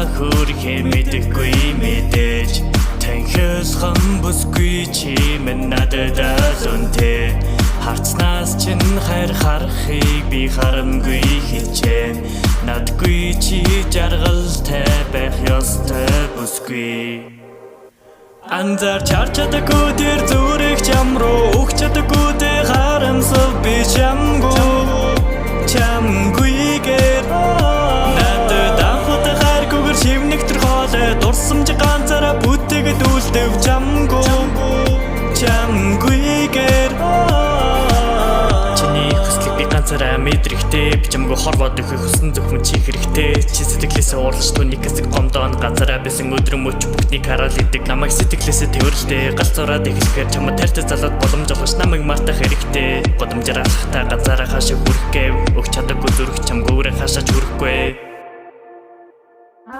хүрхээ мэдэхгүй мэдээж танхилхан бүсгүй чи минь надад үнтэй харцнаас чин хайр харахыг би харамгүй хичээн надгүй чи жаргалтай байх ёстой бүсгүй Анзар чарчадаггүй тэр зүрх чам руу өгч чадаггүй тэр харамсав би чамгүйгээр надад анхудаа хайргүйгээр шивнэгтэр хоолой дурсамж ганцаараа бүтээгээд үлдэв чамгүйгээр Чиний хүслийг би ганцаараа мэдрэхтэй би чамгүй хорвоод өгөх хүссэн зөвхөн чи хэрэгтэй чи сэтгэлээсээ ууралж түүний хэсэг гомдоон ганцаараа бисэн өдрөн мөч бүгднийг хараал идэг намайг сэтгэлээсээ тэрвэрлээ галзуураад эхлэхээр чамд тайлтай залаад боломж олгож намайг мартах хэрэгтэй годомжаар алхахтаа ганцаараа хаашаа хүрэх гээв өгч чадаггүй зүрх чамгүйрээ хаашаач хүрэхгүй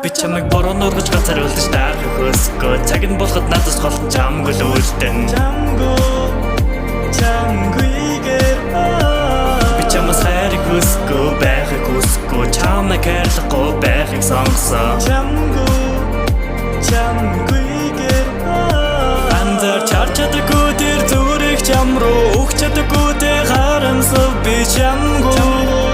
Би чамайг бороо нургаж ганцаар үлдэж таах хөсгөө цаг нь болоход надаас гол чамгүй л үлдэн чамгүйгээр Би чамаас хайрыг хүсэхгүй байхыг хүсэхгүй чамайг хайрлахгүй байхыг сонгосон чамгүйгээр Анзар чарч чадаггүй тэр зүрх чам руу өгч чадаггүй тэр харамсав би чамгүйгээр